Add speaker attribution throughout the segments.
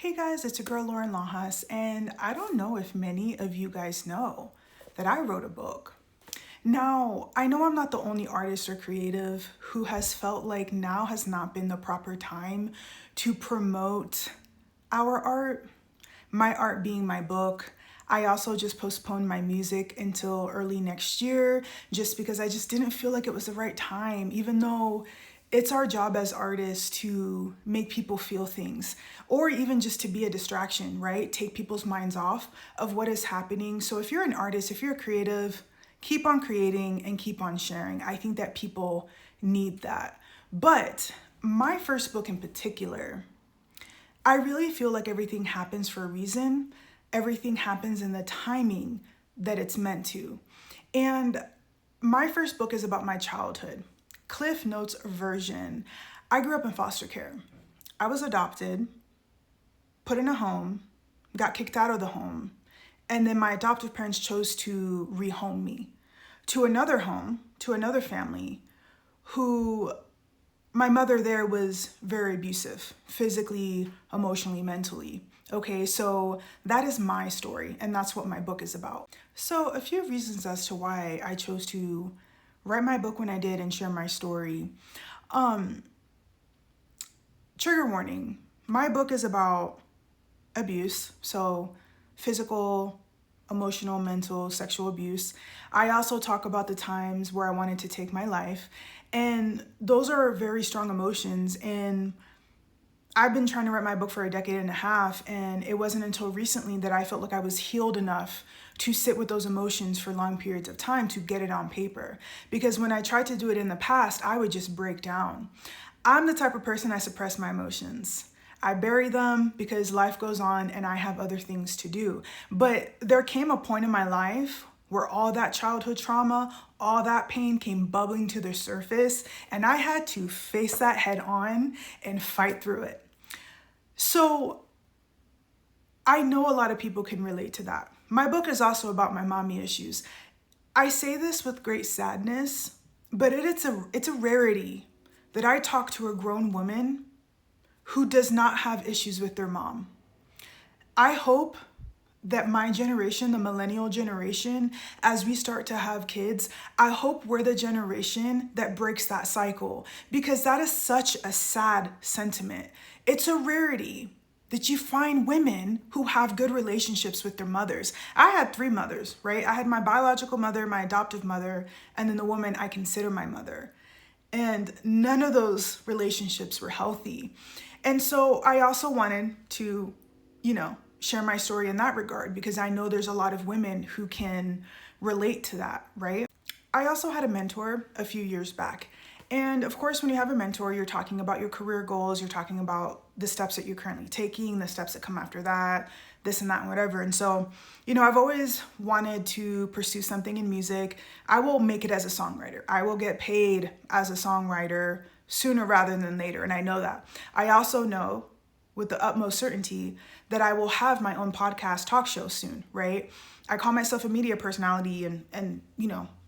Speaker 1: Hey guys, it's your girl Lauren Lajas, and I don't know if many of you guys know that I wrote a book. Now, I know I'm not the only artist or creative who has felt like now has not been the proper time to promote our art, my art being my book. I also just postponed my music until early next year just because I just didn't feel like it was the right time, even though it's our job as artists to make people feel things or even just to be a distraction, right? Take people's minds off of what is happening. So if you're an artist, if you're a creative, keep on creating and keep on sharing. I think that people need that. But my first book in particular, I really feel like everything happens for a reason. Everything happens in the timing that it's meant to. And my first book is about my childhood. Cliff Notes version. I grew up in foster care. I was adopted, put in a home, got kicked out of the home, and then my adoptive parents chose to rehome me to another home, to another family who my mother there was very abusive, physically, emotionally, mentally. Okay, so that is my story, and that's what my book is about. So, a few reasons as to why I chose to write my book when I did and share my story. Trigger warning, my book is about abuse, so physical, emotional, mental, sexual abuse. I also talk about the times where I wanted to take my life, and those are very strong emotions. And I've been trying to write my book for a decade and a half, and it wasn't until recently that I felt like I was healed enough to sit with those emotions for long periods of time to get it on paper. Because when I tried to do it in the past, I would just break down. I'm the type of person, I suppress my emotions. I bury them because life goes on and I have other things to do. But there came a point in my life where all that childhood trauma, all that pain came bubbling to the surface, and I had to face that head on and fight through it. So I know a lot of people can relate to that. My book is also about my mommy issues. I say this with great sadness, but it's a rarity that I talk to a grown woman who does not have issues with their mom. I hope that my generation, the millennial generation, as we start to have kids, I hope we're the generation that breaks that cycle, because that is such a sad sentiment. It's a rarity that you find women who have good relationships with their mothers. I had 3 mothers, right? I had my biological mother, my adoptive mother, and then the woman I consider my mother. And none of those relationships were healthy. And so I also wanted to, share my story in that regard, because I know there's a lot of women who can relate to that, right? I also had a mentor a few years back. And of course, when you have a mentor, you're talking about your career goals, you're talking about the steps that you're currently taking, the steps that come after that, this and that and whatever. And so, I've always wanted to pursue something in music. I will make it as a songwriter. I will get paid as a songwriter sooner rather than later. And I know that. I also know with the utmost certainty that I will have my own podcast talk show soon, right? I call myself a media personality, and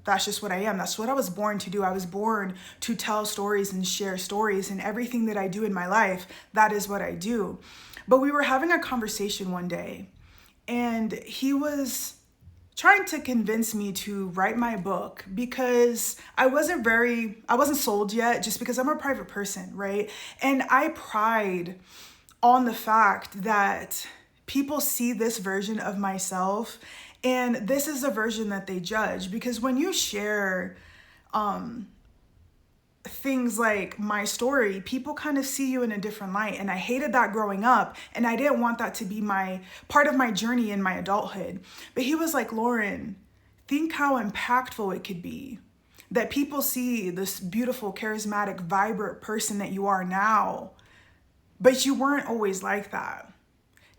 Speaker 1: that's just what I am. That's what I was born to do. I was born to tell stories and share stories, and everything that I do in my life, that is what I do. But we were having a conversation one day, and he was trying to convince me to write my book because I wasn't sold yet, just because I'm a private person, right? And I pride on the fact that people see this version of myself, and this is a version that they judge. Because when you share things like my story, people kind of see you in a different light. And I hated that growing up, and I didn't want that to be my part of my journey in my adulthood. But he was like, Lauren, think how impactful it could be that people see this beautiful, charismatic, vibrant person that you are now, but you weren't always like that.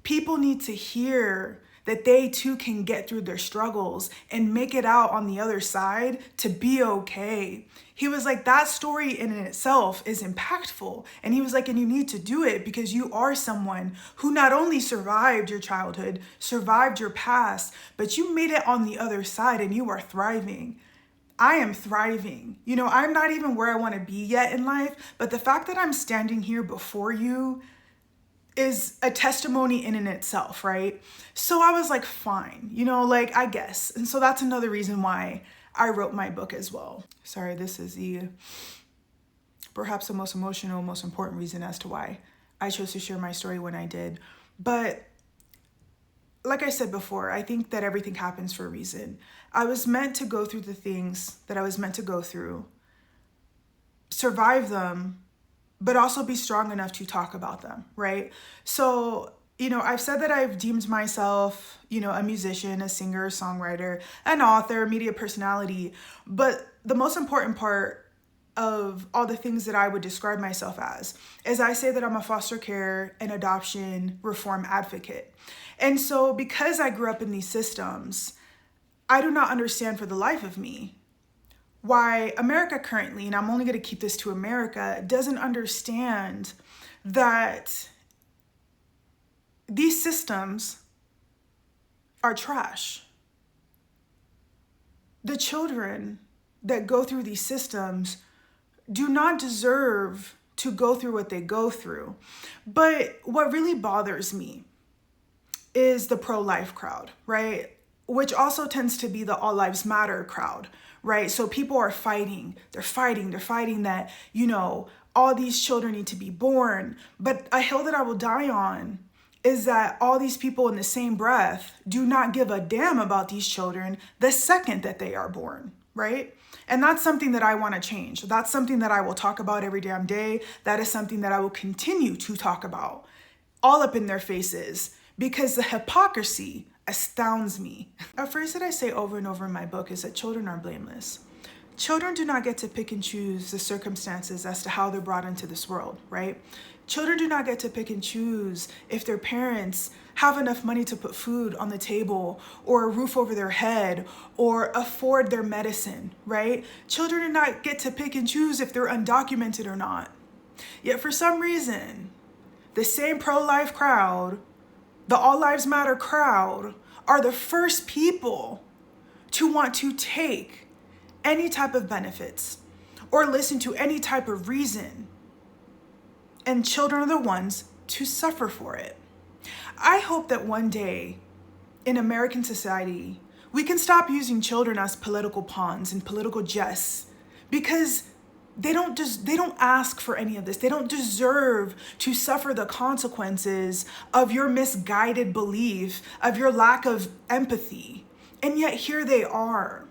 Speaker 1: People need to hear that they too can get through their struggles and make it out on the other side to be okay. He was like, that story in itself is impactful. And he was like, and you need to do it because you are someone who not only survived your childhood, survived your past, but you made it on the other side and you are thriving. I am thriving. I'm not even where I want to be yet in life, but the fact that I'm standing here before you is a testimony in and itself, right? So I was like, fine, like, I guess. And so that's another reason why I wrote my book as well. Sorry, this is perhaps the most emotional, most important reason as to why I chose to share my story when I did. But like I said before, I think that everything happens for a reason. I was meant to go through the things that I was meant to go through, survive them, but also be strong enough to talk about them, right? So, I've said that I've deemed myself, a musician, a singer, songwriter, an author, media personality. But the most important part of all the things that I would describe myself as is I say that I'm a foster care and adoption reform advocate. And so because I grew up in these systems, I do not understand for the life of me why America currently, and I'm only going to keep this to America, doesn't understand that these systems are trash. The children that go through these systems do not deserve to go through what they go through. But what really bothers me is the pro-life crowd, right? Which also tends to be the all lives matter crowd, right? So people are fighting. They're fighting that, all these children need to be born. But a hill that I will die on is that all these people in the same breath do not give a damn about these children the second that they are born, right? And that's something that I want to change. That's something that I will talk about every damn day. That is something that I will continue to talk about all up in their faces because the hypocrisy astounds me. A phrase that I say over and over in my book is that children are blameless. Children do not get to pick and choose the circumstances as to how they're brought into this world, right? Children do not get to pick and choose if their parents have enough money to put food on the table or a roof over their head or afford their medicine, right? Children do not get to pick and choose if they're undocumented or not. Yet for some reason, the same pro-life crowd, the all lives matter crowd, are the first people to want to take any type of benefits or listen to any type of reason. And children are the ones to suffer for it. I hope that one day in American society, we can stop using children as political pawns and political jests because they don't ask for any of this. They don't deserve to suffer the consequences of your misguided belief, of your lack of empathy. And yet here they are.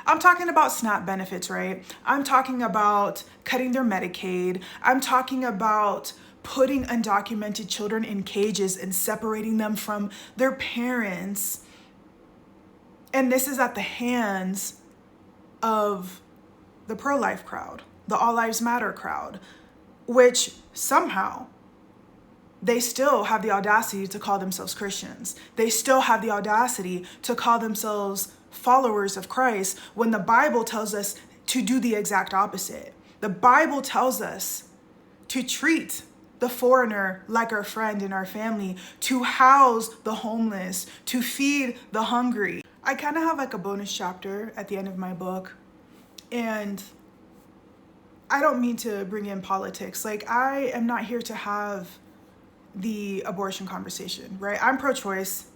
Speaker 1: I'm talking about SNAP benefits, right? I'm talking about cutting their Medicaid. I'm talking about putting undocumented children in cages and separating them from their parents. And this is at the hands of the pro-life crowd, the all lives matter crowd, which somehow they still have the audacity to call themselves Christians. They still have the audacity to call themselves followers of Christ when the Bible tells us to do the exact opposite. The Bible tells us to treat the foreigner like our friend in our family, to house the homeless, to feed the hungry. I kind of have like a bonus chapter at the end of my book, and I don't mean to bring in politics. Like, I am not here to have the abortion conversation, right? I'm pro-choice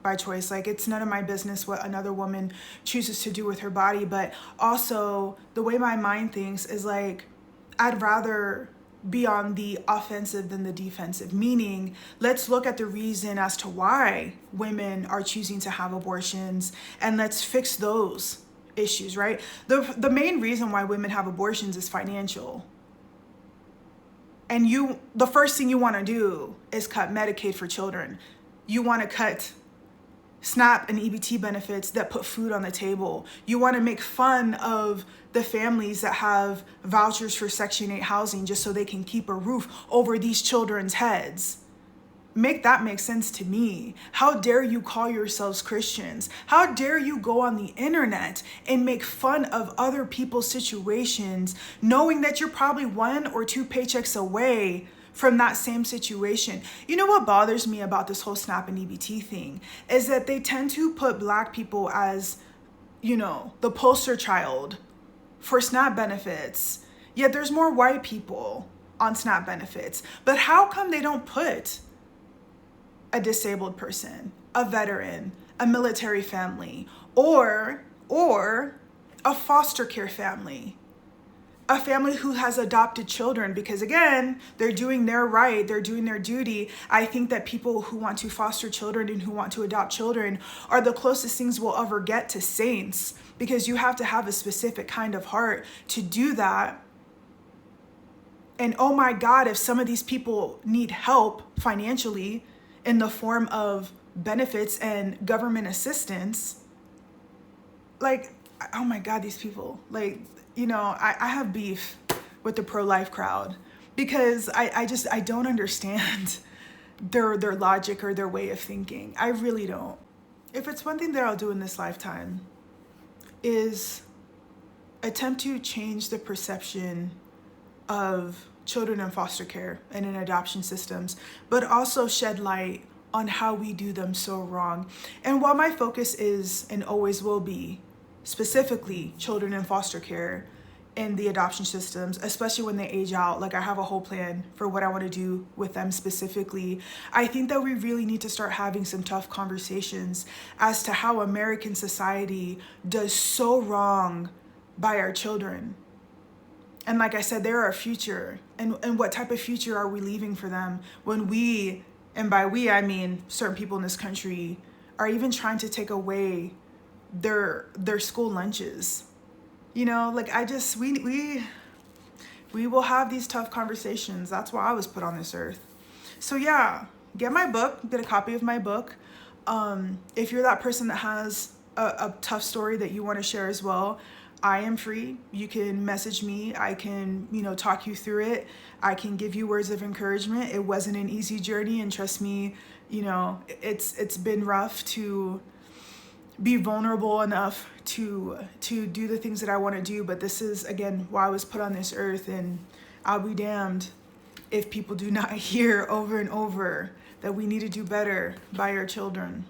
Speaker 1: by choice. Like, it's none of my business what another woman chooses to do with her body. But also the way my mind thinks is like, I'd rather be on the offensive than the defensive, meaning let's look at the reason as to why women are choosing to have abortions and let's fix those issues, right? The main reason why women have abortions is financial. And the first thing you want to do is cut Medicaid for children. You want to cut SNAP and EBT benefits that put food on the table. You want to make fun of the families that have vouchers for Section 8 housing just so they can keep a roof over these children's heads. Make that make sense to me. How dare you call yourselves Christians? How dare you go on the internet and make fun of other people's situations, knowing that you're probably 1 or 2 paychecks away from that same situation? You know what bothers me about this whole SNAP and EBT thing is that they tend to put Black people as, the poster child for SNAP benefits. Yet there's more white people on SNAP benefits. But how come they don't put a disabled person, a veteran, a military family, or a foster care family, a family who has adopted children, because again, they're doing their right, they're doing their duty. I think that people who want to foster children and who want to adopt children are the closest things we'll ever get to saints, because you have to have a specific kind of heart to do that. And oh my God, if some of these people need help financially in the form of benefits and government assistance, like, oh my God, these people, like, you know, I have beef with the pro-life crowd because I don't understand their logic or their way of thinking. I really don't. If it's one thing that I'll do in this lifetime is attempt to change the perception of children in foster care and in adoption systems, but also shed light on how we do them so wrong. And while my focus is and always will be specifically children in foster care and the adoption systems, especially when they age out, like I have a whole plan for what I want to do with them specifically, I think that we really need to start having some tough conversations as to how American society does so wrong by our children. And like I said, they're our future. And what type of future are we leaving for them when we, and by we I mean certain people in this country, are even trying to take away their school lunches? You know, like we will have these tough conversations. That's why I was put on this earth. So yeah, get my book, get a copy of my book. If you're that person that has a tough story that you want to share as well, I am free. You can message me. I can, you know, talk you through it. I can give you words of encouragement. It wasn't an easy journey, and trust me, you know, it's been rough to be vulnerable enough to do the things that I want to do. But this is, again, why I was put on this earth, and I'll be damned if people do not hear over and over that we need to do better by our children.